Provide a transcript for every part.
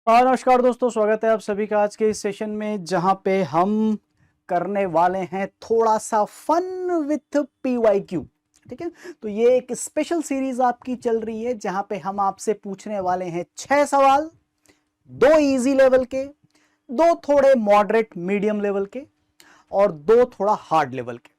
नमस्कार दोस्तों, स्वागत है आप सभी का आज के इस सेशन में जहां पे हम करने वाले हैं थोड़ा सा फन विथ PYQ। ठीक है, तो ये एक स्पेशल सीरीज आपकी चल रही है जहां पे हम आपसे पूछने वाले हैं 6 सवाल, 2 इजी लेवल के, 2 थोड़े मॉडरेट मीडियम लेवल के और 2 थोड़ा हार्ड लेवल के।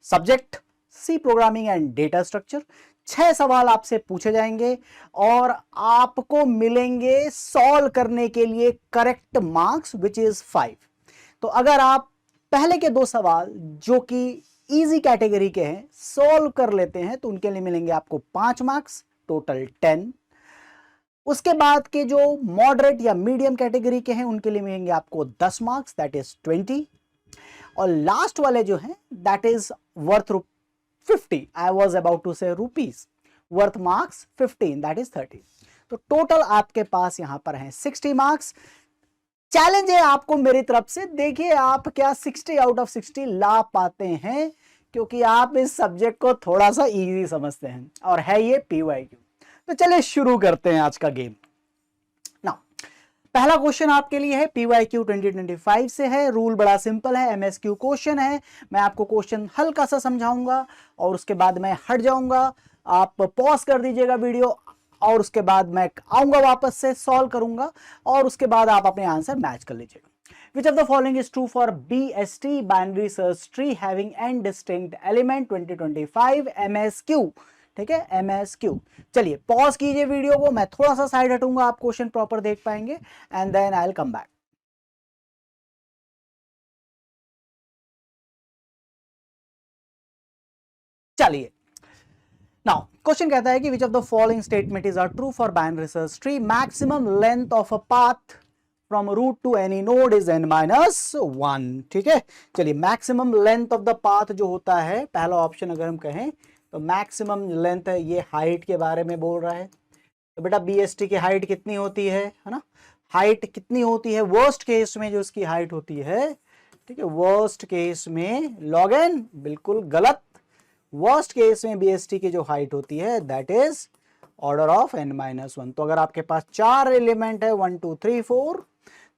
Subject C programming and data structure. 6 सवाल आपसे पूछे जाएंगे और आपको मिलेंगे सॉल्व करने के लिए करेक्ट मार्क्स विच इज 5। तो अगर आप पहले के 2 सवाल जो कि इजी कैटेगरी के हैं सॉल्व कर लेते हैं तो उनके लिए मिलेंगे आपको 5 मार्क्स, टोटल 10। उसके बाद के जो मॉडरेट या मीडियम कैटेगरी के हैं उनके लिए मिलेंगे आपको 10 मार्क्स, दैट इज 20। और लास्ट वाले जो हैं that is worth 50, I was about to say rupees, worth marks 15, that is 30। तो टोटल आपके पास यहां पर है 60 मार्क्स। चैलेंज है आपको मेरी तरफ से, देखिए आप क्या 60 आउट ऑफ 60 ला पाते हैं, क्योंकि आप इस सब्जेक्ट को थोड़ा सा इजी समझते हैं और है ये PYQ। तो चलिए शुरू करते हैं आज का गेम। नाउ पहला क्वेश्चन आपके लिए है PYQ 2025 से है। रूल बड़ा सिंपल है, MSQ क्वेश्चन है। मैं आपको क्वेश्चन हल्का सा समझाऊंगा और उसके बाद मैं हट जाऊंगा, आप पॉज कर दीजिएगा वीडियो और उसके बाद मैं आऊंगा वापस से सॉल्व करूंगा और उसके बाद आप अपने आंसर मैच कर लीजिएगा। Which of the following is true for BST binary search tree having n distinct element 2025 MSQ? ठीक है, MSQ। चलिए पॉज कीजिए वीडियो को, मैं थोड़ा सा साइड हटूंगा, आप क्वेश्चन प्रॉपर देख पाएंगे and then I will come back. चलिए नाउ क्वेश्चन कहता है कि which of the following statement is are true for binary search tree. Maximum length of a path from root to any node is n-1। ठीक है, चलिए maximum length of the path जो होता है, पहला ऑप्शन अगर हम कहें तो मैक्सिमम लेंथ है, ये हाइट के बारे में बोल रहा है। तो बेटा BST की हाइट कितनी होती है ना, हाइट कितनी होती है वर्स्ट केस में जो इसकी हाइट होती है। ठीक है, वर्स्ट केस में लॉग एन, बिल्कुल गलत। वर्स्ट केस में BST की जो हाइट होती है that is order of n-1। तो अगर आपके पास 4 एलिमेंट है 1 2 3 4,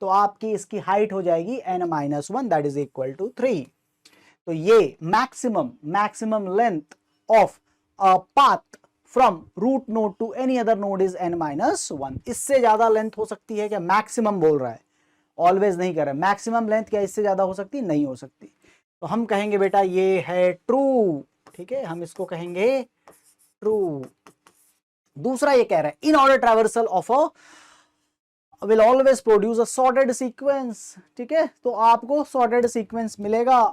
तो आपकी इसकी हाइट हो जाएगी n-1 that is equal to 3। तो ये maximum length of a path from root node to any other node is n-1। इससे ज्यादा लेंथ हो सकती है क्या? मैक्सिमम बोल रहा है, ऑलवेज नहीं कर रहा है। मैक्सिमम लेंथ क्या इससे ज्यादा हो सकती? नहीं हो सकती। तो हम कहेंगे बेटा ये है ट्रू। ठीक है, हम इसको कहेंगे ट्रू। दूसरा ये कह रहा है in order traversal of a will always produce a sorted sequence। ठीक है, तो आपको sorted sequence मिलेगा।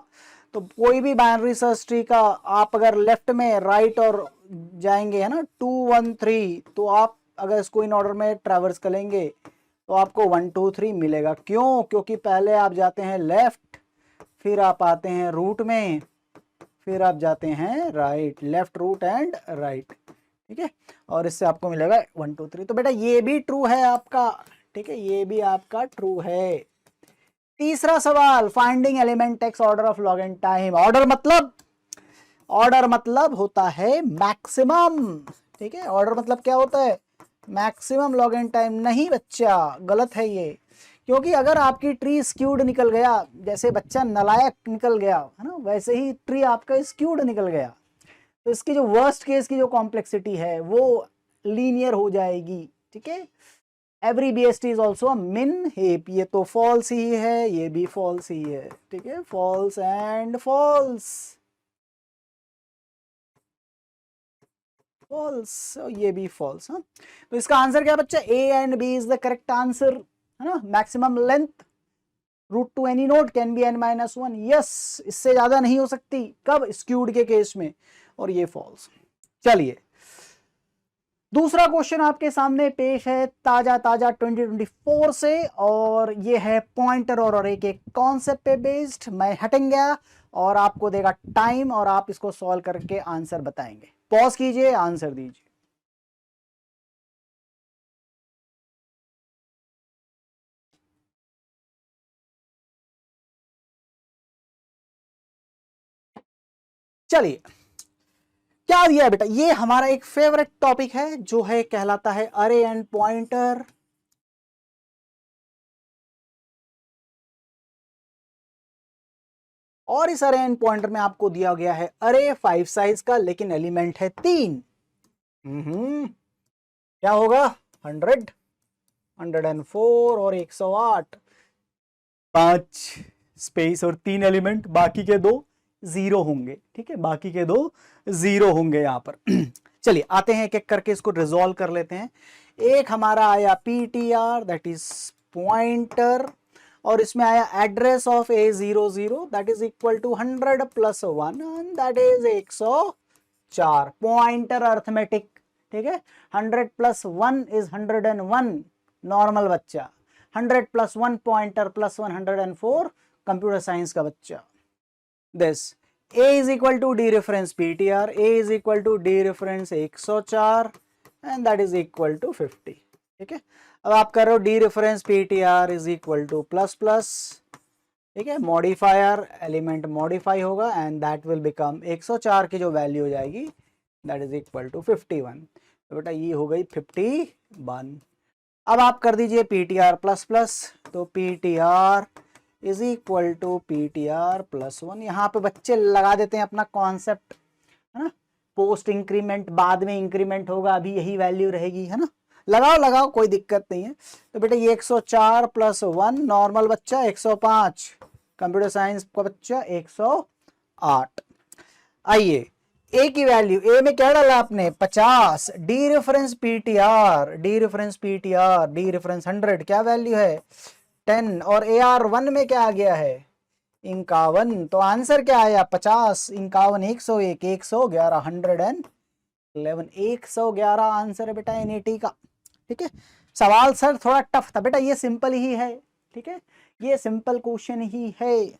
तो कोई भी बाइनरी सर्च ट्री का आप अगर लेफ्ट में राइट और जाएंगे है ना 2 1 3, तो आप अगर इसको इन ऑर्डर में ट्रैवर्स करेंगे तो आपको 1 2 3 मिलेगा। क्यों? क्योंकि पहले आप जाते हैं लेफ्ट, फिर आप आते हैं रूट में, फिर आप जाते हैं right, left root and right. ठीक है, और इससे आपको मिलेगा 1 2 3। तो बेटा ये भी ट्रू है आपका। ठीक है, ये भी आपका ट्रू है। तीसरा सवाल, finding element takes order of log n time. Order मतलब होता है मैक्सिमम। ठीक है, ऑर्डर मतलब क्या होता है? Maximum log n time. नहीं बच्चा, गलत है ये। क्योंकि अगर आपकी ट्री स्क्यूड निकल गया, जैसे बच्चा नलायक निकल गया है ना, वैसे ही ट्री आपका स्क्यूड निकल गया, तो इसकी जो वर्स्ट केस की जो कॉम्प्लेक्सिटी है वो लीनियर हो जाएगी। ठीक है, every BST is also a मिन हेप। ये तो फॉल्स ही है, ये भी फॉल्स ही है। ठीक है, फॉल्स एंड फॉल्स, फॉल्स, ये भी फॉल्स। हाँ, तो इसका आंसर क्या बच्चा? A and B is the correct answer, है ना। Maximum length root to any node can be n-1। Yes, इससे ज्यादा नहीं हो सकती। कब? स्क्यूड के केस में। और ये फॉल्स। चलिए दूसरा क्वेश्चन आपके सामने पेश है ताजा 2024 से, और ये है पॉइंटर और अरे के कॉन्सेप्ट पे बेस्ड। मैं हटेंगे और आपको देगा टाइम और आप इसको सॉल्व करके आंसर बताएंगे। पॉज कीजिए, आंसर दीजिए। चलिए क्या दिया है बेटा? ये हमारा एक फेवरेट टॉपिक है जो है कहलाता है अरे एंड पॉइंटर। और इस अरे एंड पॉइंटर में आपको दिया गया है अरे 5 साइज का, लेकिन एलिमेंट है 3। क्या होगा? 100, 104 और 108, 5 स्पेस और 3 एलिमेंट, बाकी के 2 जीरो होंगे। ठीक है, बाकी के 2 जीरो होंगे यहां पर। चलिए आते हैं एक एक करके इसको रिजॉल्व कर लेते हैं। एक हमारा आया PTR, दैट इज पॉइंटर, और इसमें आया address of A00, that is equal to 100 plus 1, that is 104। Pointer arithmetic. ठीक है, 100 प्लस 1 इज 101, नॉर्मल बच्चा। 100 plus 1 pointer plus 104 computer science का बच्चा। This A is equal to D reference PTR, A is equal to D reference 104 and that is equal to 50। ठीक है, अब आप कर रहे हो D reference PTR is equal to plus plus, ठीक है, मॉडिफायर एलिमेंट मॉडिफाई होगा एंड दैट विल बिकम 104 की जो वैल्यू हो जाएगी दैट इज इक्वल टू 51। तो बेटा ये हो गई 51। अब आप कर दीजिए PTR प्लस प्लस, तो PTR is equal to PTR plus 1। यहाँ पे बच्चे लगा देते हैं अपना कॉन्सेप्ट, है ना, पोस्ट इंक्रीमेंट बाद में इंक्रीमेंट होगा, अभी यही वैल्यू रहेगी, है ना, लगाओ लगाओ कोई दिक्कत नहीं है। तो बेटा ये 104 प्लस 1 नॉर्मल बच्चा 105, कंप्यूटर साइंस का बच्चा 108। आइए ए की वैल्यू, ए में क्या डाला आपने 50, D reference PTR, D reference PTR, D reference 100 क्या वैल्यू है 10, और AR1 में क्या आ गया है 51। तो आंसर क्या आया 50, 51, 101, 111, 111, 111 आंसर है बेटा NAT का। ठीक है, सवाल सर थोड़ा टफ था बेटा, ये सिंपल ही है। ठीक है, ये सिंपल क्वेश्चन ही है।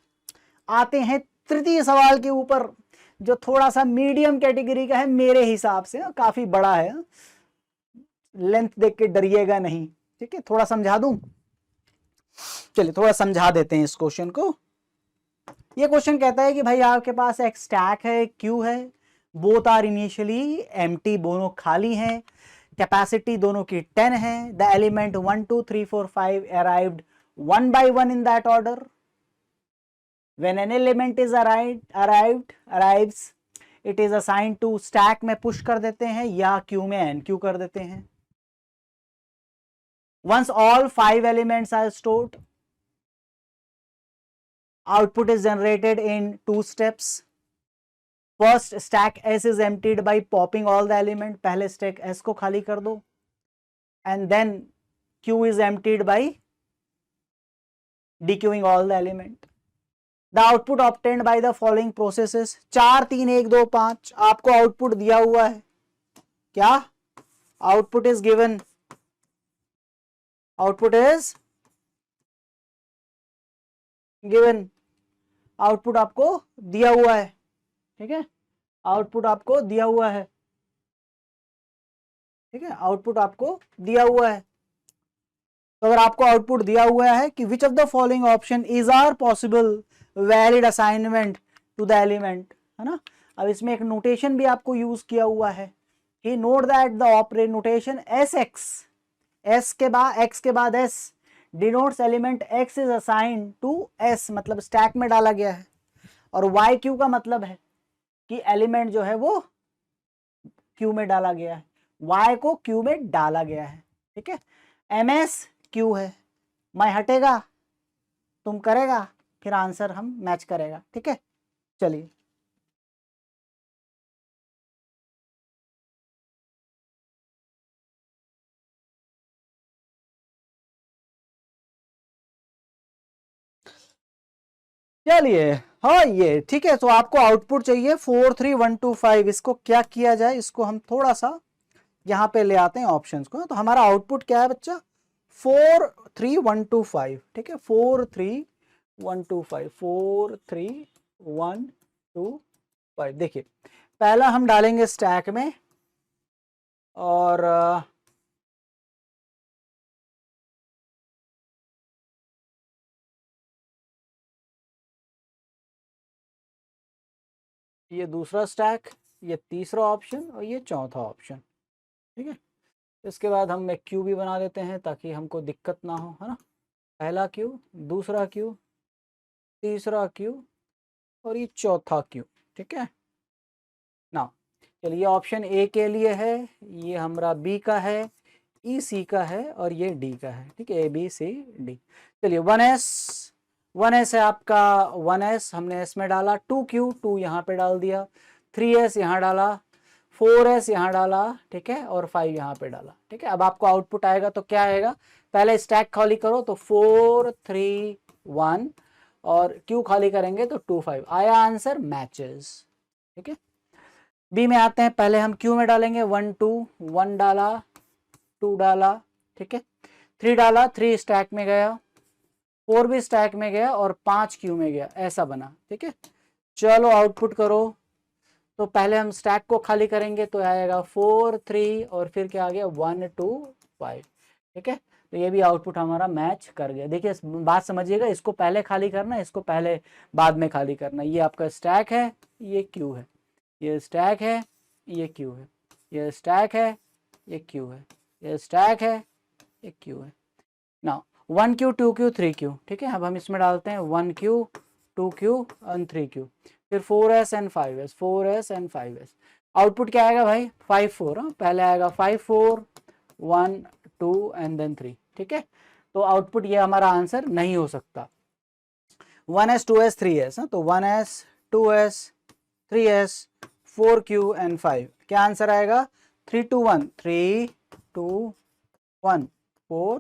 आते हैं तृतीय सवाल के ऊपर, जो थोड़ा सा मीडियम कैटेगरी का है मेरे हिसाब से, काफी बड़ा है, लेंथ देख के डरिएगा नहीं। ठीक है, थोड़ा समझा दूं, चलिए थोड़ा समझा देते हैं इस क्वेश्चन को। ये क्वेश्चन कहता है कि भाई आपके पास एक स्टैक है, क्यू है, बोथ आर इनिशियली एम्प्टी, दोनों खाली हैं, कैपेसिटी दोनों की 10 है, the element 1 2 3 4 5 arrived 1 by 1 in that order। when an element is arrives it is assigned to stack में पुश कर देते हैं या क्यू में NQ कर देते हैं। once all 5 elements are stored, output is generated in 2 steps। first stack S is emptied by popping all the element, पहले stack S को खाली कर दो, and then Q is emptied by dequeuing all the element। the output obtained by the following processes, 4 3 1 2 5 आपको output दिया हुआ है, क्या output is given, output is given, output आपको दिया हुआ है। ठीक है, आउटपुट आपको दिया हुआ है। ठीक है, आउटपुट आपको दिया हुआ है। तो अगर आपको आउटपुट दिया हुआ है कि which of the following option is are possible valid assignment to the element, है ना। अब इसमें एक नोटेशन भी आपको यूज किया हुआ है कि note that the operate notation SX, S के बाद X के बाद S denotes element X is assigned to S, मतलब स्टैक में डाला गया है, और YQ का मतलब है कि एलिमेंट जो है वो Q में डाला गया है, Y को Q में डाला गया है। ठीक है, MS Q है, मैं हटेगा तुम करेगा, फिर आंसर हम मैच करेगा। ठीक है, चलिए चलिए हाँ ये ठीक है। तो आपको आउटपुट चाहिए 43125, इसको क्या किया जाए, इसको हम थोड़ा सा यहाँ पे ले आते हैं ऑप्शंस को। तो हमारा आउटपुट क्या है बच्चा 43125। ठीक है, 43125, 43125। देखिए पहला हम डालेंगे स्टैक में, और ये दूसरा स्टैक, ये तीसरा ऑप्शन और ये चौथा ऑप्शन। ठीक है, इसके बाद हम एक क्यू भी बना देते हैं ताकि हमको दिक्कत ना हो, है ना। पहला क्यू, दूसरा क्यू, तीसरा क्यू, और ये चौथा क्यू, ठीक है ना। चलिए ऑप्शन ए के लिए है, ये हमारा बी का है, ई सी का है और ये डी का है, ठीक है, ए बी सी डी। चलिए 1s है आपका, 1s हमने एस में डाला, 2q 2 यहाँ पे डाल दिया, 3s यहाँ डाला, 4s यहाँ डाला, ठीक है, और 5 यहाँ पे डाला, ठीक है। अब आपको आउटपुट आएगा तो क्या आएगा, पहले स्टैक खाली करो तो 4 3 1 और q खाली करेंगे तो 2 5 आया, आंसर मैचेस, ठीक है। बी में आते हैं, पहले हम q में डालेंगे 1 2 1 डाला, 2 डाला, ठीक है, 3 डाला, 3 स्टैक में गया, 4 भी स्टैक में गया और 5 क्यू में गया, ऐसा बना, ठीक है। चलो आउटपुट करो, तो पहले हम स्टैक को खाली करेंगे तो आएगा 4 3 और फिर क्या आ गया 1 2 5, ठीक है। तो ये भी आउटपुट हमारा मैच कर गया। देखिए बात समझिएगा, इसको पहले खाली करना, इसको पहले बाद में खाली करना। ये आपका स्टैक है, ये क्यू है, ये स्टैक है, ये क्यू है, ये स्टैक है, ये क्यू है, ये स्टैक है, ये क्यू है ना। 1q 2q 3q, ठीक है। अब हम इसमें डालते हैं 1q 2q और 3q, फिर 4s and 5s, 4s and 5s। Output क्या आएगा भाई 5 4, पहले आएगा 5 4 1 2 एंड देन 3, ठीक है। तो आउटपुट ये हमारा आंसर नहीं हो सकता। 1s 2s 3s, तो 1s 2s 3s 4q and 5, क्या आंसर आएगा 3 2 1 3 2 1 4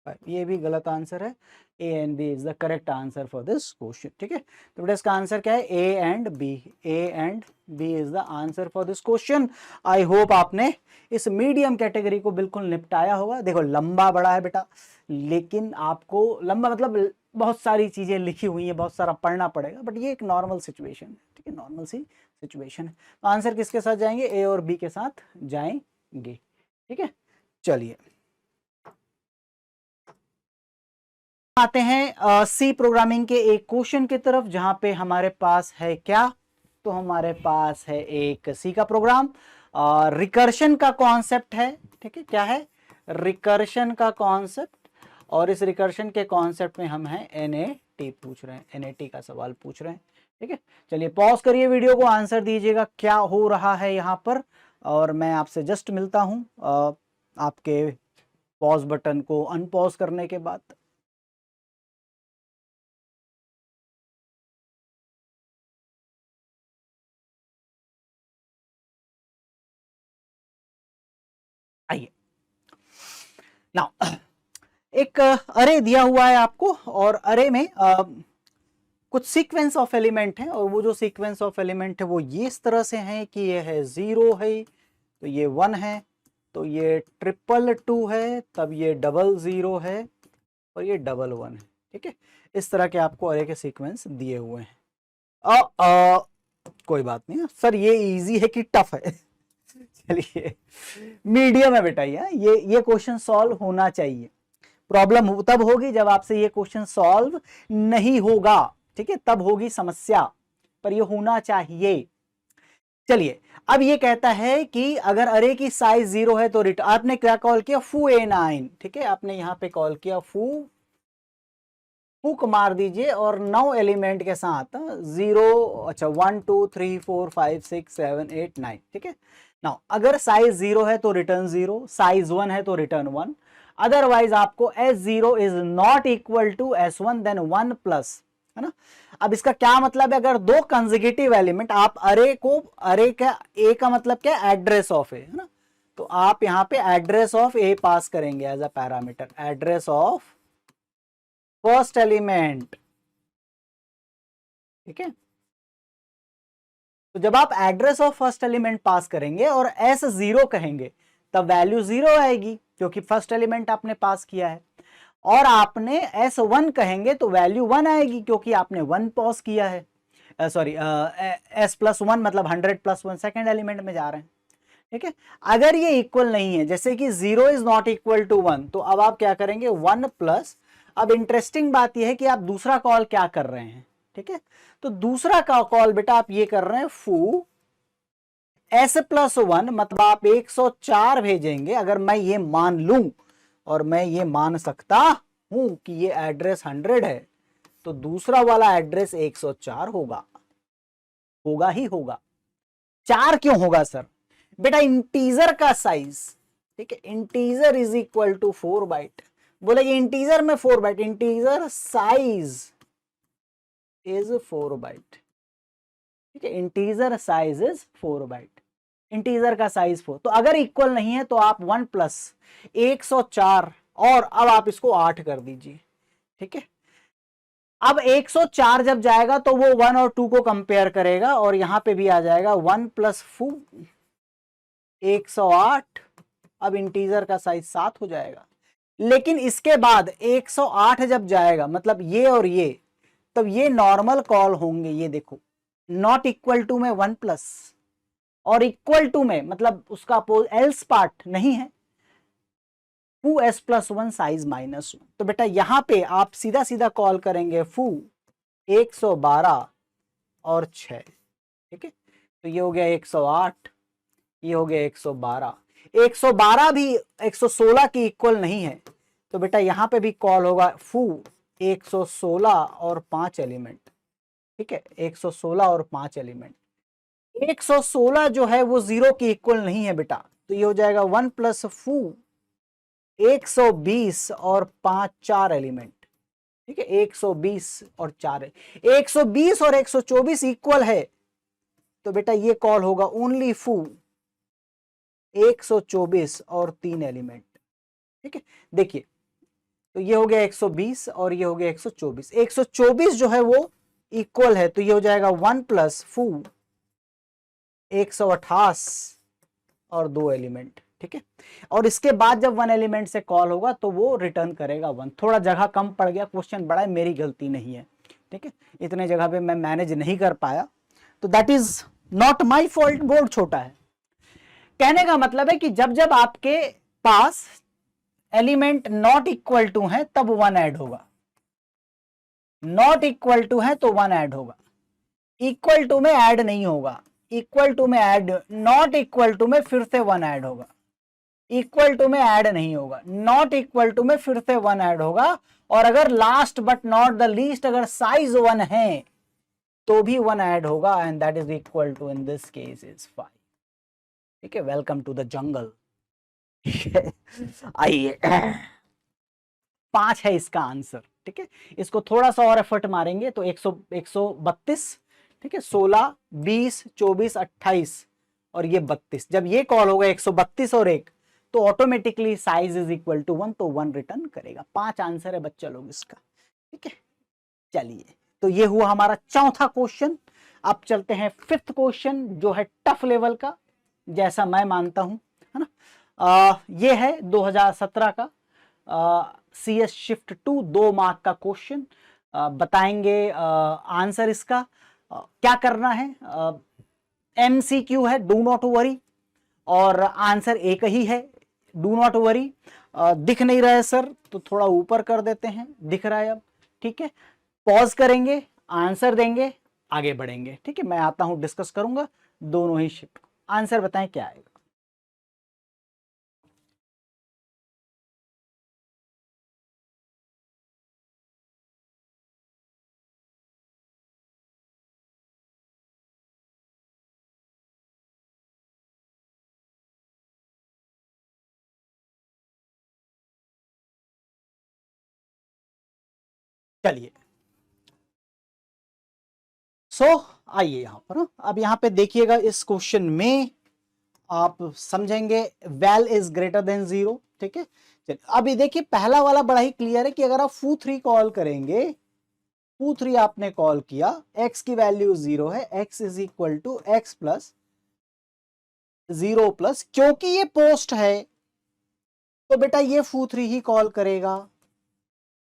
5, ये भी गलत आंसर है। A and B is the correct answer for this question, ठीक है। तो बेटा इसका आंसर क्या है, A and B, A and B is the answer for this question. I hope आपने इस मीडियम कैटेगरी को बिल्कुल निपटाया होगा। देखो लंबा बड़ा है बेटा, लेकिन आपको लंबा मतलब बहुत सारी चीजें लिखी हुई है, बहुत सारा पढ़ना पड़ेगा, बट ये एक नॉर्मल सिचुएशन है, ठीक है, नॉर्मल सी सिचुएशन है। तो आंसर किसके साथ जाएंगे, ए और बी के साथ जाएंगे, ठीक है। चलिए आते हैं सी प्रोग्रामिंग के एक क्वेश्चन की तरफ, जहां पे हमारे पास है क्या, तो हमारे पास है एक सी का प्रोग्राम, रिकर्शन का कॉन्सेप्ट है, ठीक है। क्या है, रिकर्शन का कॉन्सेप्ट, और इस रिकर्शन के कॉन्सेप्ट में हम हैं एनएटी पूछ रहे हैं, एनएटी का सवाल पूछ रहे हैं, ठीक है। चलिए पॉज करिए वीडियो को, आंसर दीजिएगा क्या हो रहा है यहाँ पर, और मैं आपसे जस्ट मिलता हूँ आपके पॉज बटन को अनपॉज करने के बाद। आइए नाउ, एक अरे दिया हुआ है आपको, और अरे में कुछ सीक्वेंस ऑफ एलिमेंट है, और वो जो सीक्वेंस ऑफ एलिमेंट है वो ये इस तरह से है कि ये है 0 है, तो ये 1 है, तो ये 222 है, तब ये 00 है, और ये 11 है, ठीक है। इस तरह के आपको अरे के सीक्वेंस दिए हुए हैं। कोई बात नहीं सर, ये इजी है कि टफ है चलिए मीडियम है बेटा, ये क्वेश्चन सॉल्व होना चाहिए। प्रॉब्लम तब होगी जब आपसे ये क्वेश्चन सॉल्व नहीं होगा, ठीक है, तब होगी समस्या, पर ये होना चाहिए। चलिए अब ये कहता है कि अगर अरे की साइज 0 है तो आपने क्या कॉल किया, फू A9, ठीक है, आपने यहां पे कॉल किया फूक मार दीजिए, और 9 एलिमेंट के साथ 0, अच्छा 1 2 3 4 5 6 7 8 9, ठीक है। नाउ अगर साइज 0 है तो रिटर्न 0, साइज 1 है तो रिटर्न 1, अदरवाइज आपको S0 is not equal to S1 then 1 plus, है ना। अब इसका क्या मतलब है, अगर दो कंसेक्यूटिव एलिमेंट आप अरे का ए का मतलब क्या है, एड्रेस ऑफ ए, है ना, तो आप यहां पे एड्रेस ऑफ ए पास करेंगे as a parameter, address of first element, ठीक है। तो जब आप address of first element pass करेंगे और S0 कहेंगे तब वैल्यू 0 आएगी, क्योंकि फर्स्ट एलिमेंट आपने पास किया है, और आपने S1 कहेंगे तो वैल्यू 1 आएगी, क्योंकि आपने 1 पास किया है, सॉरी S+1 मतलब 100+1 सेकेंड एलिमेंट में जा रहे हैं, ठीक है। अगर ये इक्वल नहीं है, जैसे कि 0 इज नॉट इक्वल टू 1, तो अब आप क्या करेंगे 1 प्लस, अब इंटरेस्टिंग बात यह है कि आप दूसरा कॉल क्या कर रहे हैं, ठीक है। तो दूसरा का कॉल बेटा आप ये कर रहे हैं फू S+1, मतलब आप 104 भेजेंगे। अगर मैं ये मान लूं, और मैं ये मान सकता हूं कि ये एड्रेस 100 है, तो दूसरा वाला एड्रेस 104 होगा, होगा ही होगा। 4 क्यों होगा सर? बेटा इंटीजर का साइज, ठीक है, integer is equal to 4 byte. बोले ये इंटीजर में 4 byte, integer size is 4 byte, ठीक है, integer size is 4 byte, integer का साइज 4। तो अगर इक्वल नहीं है तो आप 1 प्लस 104 और अब आप इसको 8 कर दीजिए, ठीक है। अब 104 जब जाएगा तो वो 1 और 2 को कंपेयर करेगा और यहां पे भी आ जाएगा 1 प्लस 108। अब इंटीजर का साइज 7 हो जाएगा। लेकिन इसके बाद 108 जब जाएगा मतलब ये और ये, तब ये नॉर्मल कॉल होंगे। ये देखो नॉट इक्वल टू में 1 प्लस और इक्वल टू में मतलब उसका एल्स पार्ट नहीं है 2s प्लस 1 साइज माइनस 1। तो बेटा यहां पे आप सीधा सीधा कॉल करेंगे फू 112 और 6, ठीक है। तो ये हो गया 108, ये हो गया 112। 112 भी 116 की इक्वल नहीं है तो बेटा यहां पे भी कॉल होगा फू 116 और 5 एलिमेंट, ठीक है, 116 और 5 एलिमेंट। 116 जो है वो 0 की इक्वल नहीं है बेटा, तो ये हो जाएगा 1 प्लस फू 120 और 5 4 एलिमेंट, ठीक है, 120 और 4 120 और 124 इक्वल है तो बेटा ये कॉल होगा ओनली फू 124 और 3 एलिमेंट, ठीक है। देखिए तो ये हो गया 120 और ये हो गया 124। 124 जो है वो इक्वल है तो ये हो जाएगा 1 प्लस फू 128 और 2 एलिमेंट, ठीक है। और इसके बाद जब 1 एलिमेंट से कॉल होगा तो वो रिटर्न करेगा 1। थोड़ा जगह कम पड़ गया, क्वेश्चन बड़ा है, मेरी गलती नहीं है, ठीक है, इतने जगह पे मैं मैनेज नहीं कर पाया तो that is not my fault, board छोटा है। कहने का मतलब है कि जब जब आपके पास एलिमेंट नॉट इक्वल टू है तब 1 ऐड होगा, नॉट इक्वल टू है तो 1 ऐड होगा, इक्वल टू में ऐड नहीं होगा, इक्वल टू में ऐड, नॉट इक्वल टू में फिर से 1 ऐड होगा, इक्वल टू में ऐड नहीं होगा, नॉट इक्वल टू में फिर से 1 ऐड होगा। और अगर last but not the least अगर साइज 1 है तो भी 1 ऐड होगा and that is equal to in this case is 5, ठीक है। Welcome to the jungle. आइए 5 है इसका आंसर, ठीक है। इसको थोड़ा सा और एफर्ट मारेंगे तो 132, ठीक है, 16 20 24 28 और ये 32। जब ये कॉल होगा 132 और 1 तो automatically size is equal to 1 तो 1 रिटर्न करेगा। 5 आंसर है बच्चा लोग इसका, ठीक है। चलिए तो ये हुआ हमारा चौथा क्वेश्चन। अब चलते हैं 5th क्वेश्चन जो है टफ लेवल का, जैसा मैं मानता हूं, है ना। ये है 2017 का CS शिफ्ट 2 2 मार्क का क्वेश्चन। बताएंगे आंसर इसका। क्या करना है, MCQ है, डू नॉट वरी, और आंसर एक ही है, डू नॉट वरी। दिख नहीं रहा है सर तो थोड़ा ऊपर कर देते हैं, दिख रहा है अब, ठीक है। पॉज करेंगे, आंसर देंगे, आगे बढ़ेंगे, ठीक है। मैं आता हूं, डिस्कस करूंगा दोनों ही शिफ्ट। आंसर बताएं क्या आएगा। चलिए आइए यहां पर। अब यहां पे देखिएगा इस क्वेश्चन में आप समझेंगे वेल इज ग्रेटर देन 0, ठीक है। चलिए अब ये देखिए पहला वाला बड़ा ही क्लियर है कि अगर आप फू 3 कॉल करेंगे, फू 3 आपने कॉल किया, x की वैल्यू 0 है, x is equal to x plus 0 plus, क्योंकि ये पोस्ट है तो बेटा ये फू 3 ही कॉल करेगा।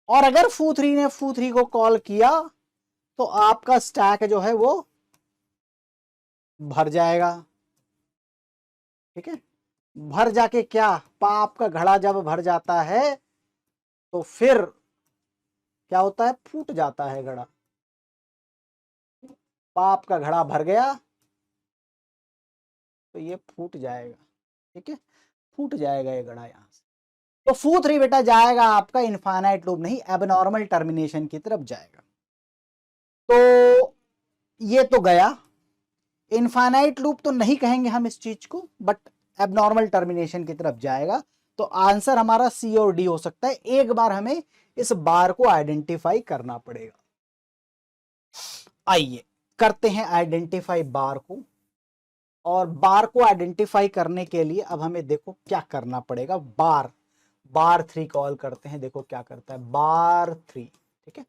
और अगर फू 3 ने फू 3 को कॉल किया तो आपका स्टैक जो है वो भर जाएगा, ठीक है। भर जाके क्या, पाप का घड़ा जब भर जाता है तो फिर क्या होता है, फूट जाता है घड़ा। पाप का घड़ा भर गया तो ये फूट जाएगा, ठीक है, फूट जाएगा ये घड़ा यहां से। तो फू 3 बेटा जाएगा आपका इनफाइनाइट लूप नहीं, एबनॉर्मल टर्मिनेशन की तरफ जाएगा। तो ये तो गया, इनफाइनाइट लूप तो नहीं कहेंगे हम इस चीज को, बट एबनॉर्मल टर्मिनेशन की तरफ जाएगा। तो आंसर हमारा सी और डी हो सकता है। एक बार हमें इस बार को आइडेंटिफाई करना पड़ेगा। आइए करते हैं आइडेंटिफाई बार को। और बार को आइडेंटिफाई करने के लिए अब हमें देखो क्या करना पड़ेगा। बार 3 कॉल करते हैं। देखो क्या करता है बार 3, ठीक है।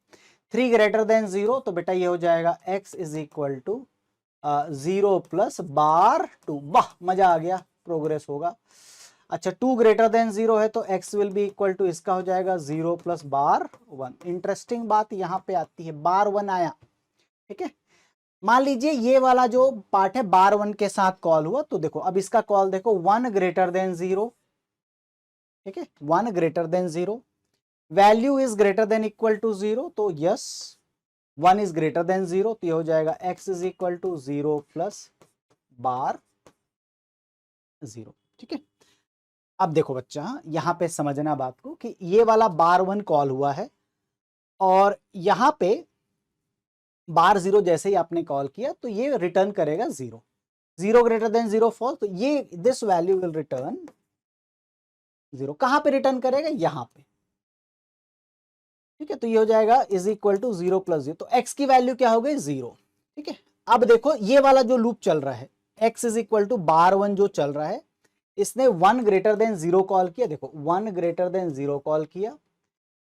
3 ग्रेटर देन 0, तो बेटा ये हो जाएगा x is equal to 0 plus बार 2। वाह मजा आ गया, प्रोग्रेस होगा। अच्छा 2 ग्रेटर देन 0 है तो x will be equal to इसका हो जाएगा 0 प्लस बार 1। इंटरेस्टिंग बात यहां पे आती है, बार 1 आया, ठीक है। मान लीजिए ये वाला जो पार्ट है बार 1 के साथ कॉल हुआ, तो देखो अब इसका कॉल देखो 1 ग्रेटर देन 0, ठीक है। 1 greater than 0, value is greater than equal to 0, तो यस 1 इज ग्रेटर देन 0, तो ये हो जाएगा x is equal to 0 plus बार 0, ठीक है। अब देखो बच्चा यहां पे समझना बात को कि ये वाला बार 1 कॉल हुआ है और यहां पे बार 0 जैसे ही आपने कॉल किया तो ये रिटर्न करेगा 0। 0 ग्रेटर देन 0 फॉल्स, तो ये दिस वैल्यू विल रिटर्न 0। कहां पे रिटर्न करेगा, यहां पे, ठीक है। तो ये हो जाएगा इज इक्वल टू 0 प्लस 0, तो x की वैल्यू क्या हो गई 0, ठीक है। अब देखो ये वाला जो लूप चल रहा है x इज इक्वल टू बार 1 जो चल रहा है, इसने 1 ग्रेटर देन 0 कॉल किया। देखो 1 ग्रेटर देन 0 कॉल किया,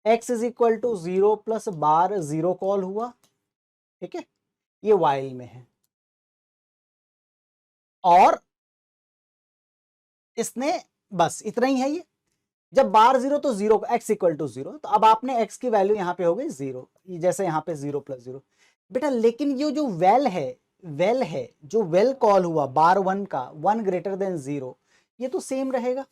x is equal to 0 plus bar 0 call हुआ, ठीक है। ये वाइल में है और इसने बस इतना ही है। ये जब बार 0 तो 0 x इक्वल टू 0, तो अब आपने x की वैल्यू यहां पे हो गई 0, जैसे यहां पे 0 प्लस 0। बेटा लेकिन ये जो वेल है जो वेल कॉल हुआ बार 1 का 1 ग्रेटर देन 0, ये तो सेम रहेगा।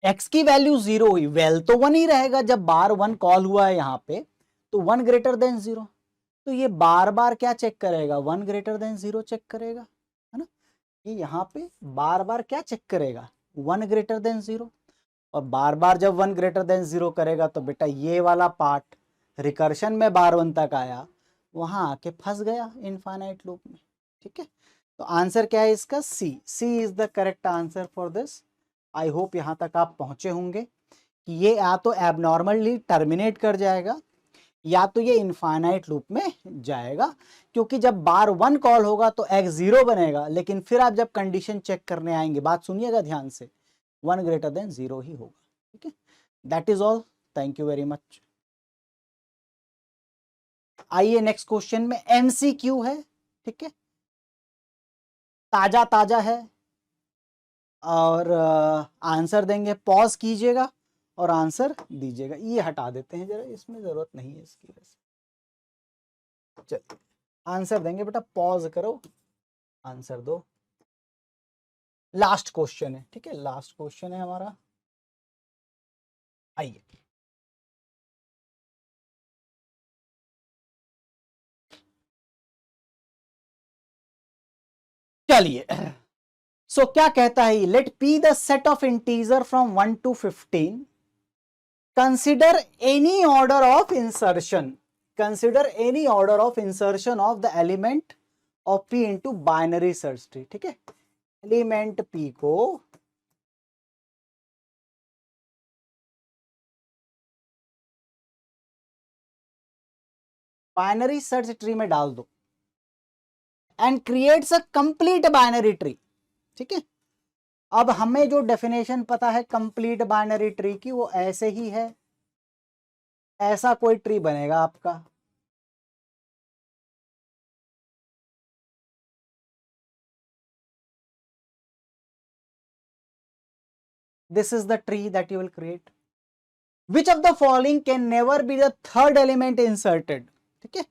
x की वैल्यू 0 हुई, वेल तो 1 ही रहेगा। जब बार 1 कॉल हुआ है यहां पे तो 1 ग्रेटर देन 0, तो ये बार बार क्या चेक करेगा, 1 ग्रेटर देन 0 चेक करेगा, है ना। ये यहां पे बार बार क्या चेक करेगा, 1 ग्रेटर देन 0। और बार बार जब 1 ग्रेटर देन 0 करेगा तो बेटा ये वाला पार्ट रिकर्शन में बार 1 तक आया, वहां आके फंस गया इनफाइनाइट लूप में, ठीक है। तो आंसर क्या है इसका, C is the correct answer for this. I hope यहां तक आप पहुंचे होंगे कि ये या तो एबनॉर्मली टर्मिनेट कर जाएगा या तो ये इनफाइनाइट लूप में जाएगा। क्योंकि जब बार 1 कॉल होगा तो x 0 बनेगा, लेकिन फिर आप जब कंडीशन चेक करने आएंगे, बात सुनिएगा ध्यान से, 1 ग्रेटर देन 0 ही होगा, ठीक है। That is all, thank you very much. आइए नेक्स्ट क्वेश्चन में MCQ है, ठीक है, ताजा ताजा है और आंसर देंगे, पॉज कीजिएगा और आंसर दीजिएगा। ये हटा देते हैं जरा, इसमें जरूरत नहीं है इसकी वजह से। चलिए आंसर देंगे, बेटा पॉज करो, आंसर दो। लास्ट क्वेश्चन है, ठीक है, लास्ट क्वेश्चन है हमारा। आइए चलिए सो क्या कहता है, let P the set of integer from 1 to 15, consider any order of insertion, consider any order of insertion of the element of P into binary search tree, ठीक है। एलिमेंट पी को बाइनरी सर्च ट्री में डाल दो and creates a complete binary tree, ठीक है। अब हमें जो डेफिनेशन पता है कंप्लीट बाइनरी ट्री की, वो ऐसे ही है, ऐसा कोई ट्री बनेगा आपका। This is the tree that you will create. Which of the following can never be the third element inserted? ठीक है,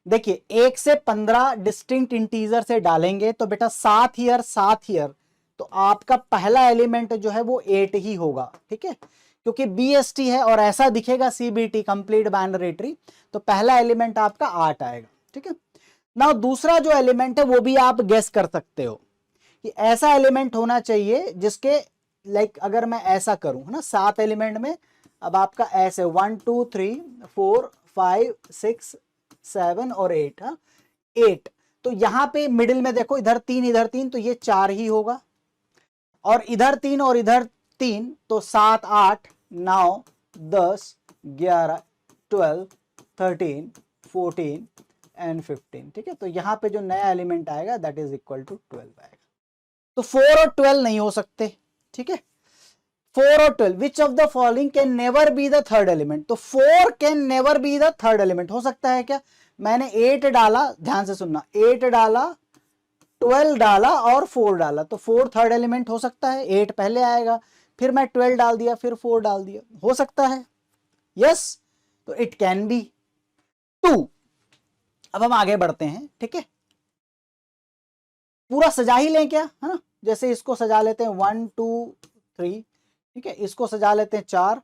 देखिए 1 से 15 डिस्टिंक्ट इंटीजर से डालेंगे तो बेटा 7 ईयर, तो आपका पहला एलिमेंट जो है वो 8 ही होगा, ठीक है। क्योंकि BST है और ऐसा दिखेगा CBT कंप्लीट बाइनरी ट्री, तो पहला एलिमेंट आपका 8 आएगा, ठीक है ना। दूसरा जो एलिमेंट है वो भी आप गेस कर सकते हो कि ऐसा एलिमेंट होना चाहिए जिसके लाइक अगर मैं ऐसा करूं, है ना, 7 एलिमेंट में अब आपका ऐसे 1 2 3 4 5 6 7 और 8, हाँ 8, तो यहां पे मिडिल में देखो, इधर 3 तो ये 4 ही होगा, और इधर 3 और इधर 3 तो 7 8 9 10 11 12 13 14 एंड 15। ठीक है, तो यहां पे जो नया एलिमेंट आएगा दैट इज इक्वल टू 12 आएगा। तो 4 और 12 नहीं हो सकते। ठीक है, 4 और 12 विच of the following can never be the third element. तो 4 can never be the third element. हो सकता है क्या? मैंने 8 डाला, ध्यान से सुनना, 8 डाला, 12 डाला और 4 डाला, तो 4 थर्ड एलिमेंट हो सकता है, 8 पहले आएगा, फिर मैं 12 डाल दिया, फिर 4 डाल दिया, हो सकता है। यस, तो इट कैन बी 2। अब हम आगे बढ़ते हैं। ठीक है, पूरा सजा ही लें क्या, है ना? जैसे इसको सजा लेते हैं 1 2 3। ठीक है, इसको सजा लेते हैं 4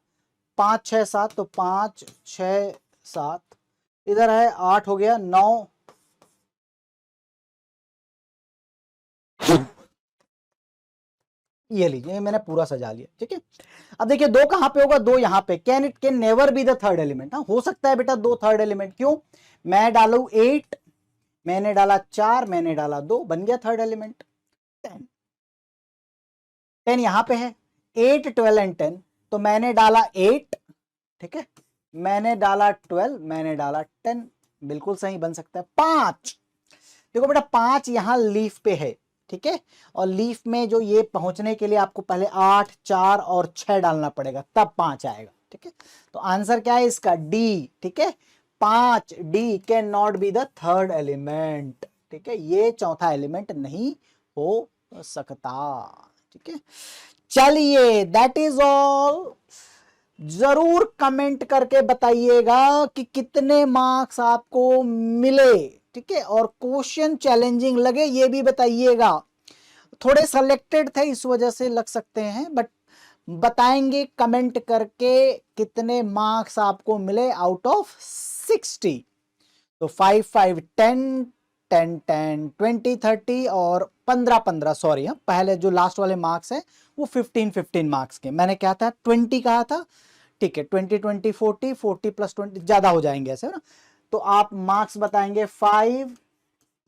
5 6 7, तो 5 6 7, इधर है 8 हो गया, 9 ये लीजिए, मैंने पूरा सजा लिया। ठीक है, अब देखिए 2 कहां पे होगा? 2 यहां पे। Can it can never be the third element. हो सकता है बेटा 2 थर्ड एलिमेंट। क्यों? मैं डालू 8, मैंने डाला 4, मैंने डाला 2, बन गया थर्ड एलिमेंट। 10 10 यहां पे है, 8 12 एंड 10, तो मैंने डाला 8, ठीक है, मैंने डाला 12, मैंने डाला 10, बिल्कुल सही बन सकता है। 5, देखो बेटा 5 यहां लीफ पे है। ठीक है, और लीफ में जो ये पहुंचने के लिए आपको पहले 8 4 और 6 डालना पड़ेगा, तब 5 आएगा। ठीक है, तो आंसर क्या है इसका? डी। ठीक है, 5 D can not be the third element. ठीक है, ये चौथा एलिमेंट नहीं हो सकता। ठीक है, चलिए दैट इज ऑल। जरूर कमेंट करके बताइएगा कि कितने मार्क्स आपको मिले। ठीक है, और क्वेश्चन चैलेंजिंग लगे ये भी बताइएगा। थोड़े सेलेक्टेड थे इस वजह से लग सकते हैं, बट बताएंगे कमेंट करके कितने मार्क्स आपको मिले आउट ऑफ 60। तो 5 5 10 10 10 20 30 और 15 15, सॉरी हाँ, पहले जो लास्ट वाले मार्क्स है वो 15 15 मार्क्स के। मैंने क्या था 20 कहा था। ठीक है, 20 20 40 40 प्लस 20 ज्यादा हो जाएंगे ऐसे ना। तो आप मार्क्स बताएंगे 5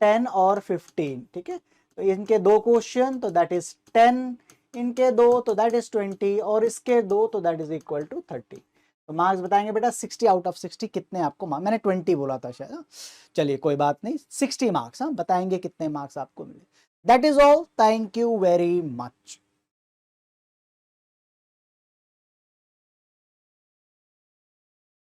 10 और 15। ठीक है, तो इनके 2 क्वेश्चन तो दैट इज 10, इनके 2 तो दैट इज 20, और इसके 2 तो दैट इज इक्वल टू 30। तो मार्क्स बताएंगे बेटा 60 आउट ऑफ 60 कितने आपको मार्क्स, मैंने 20 बोला था शायद। चलिए कोई बात नहीं, 60 मार्क्स। हाँ, बताएंगे कितने मार्क्स आपको मिले। That is all, thank you very much.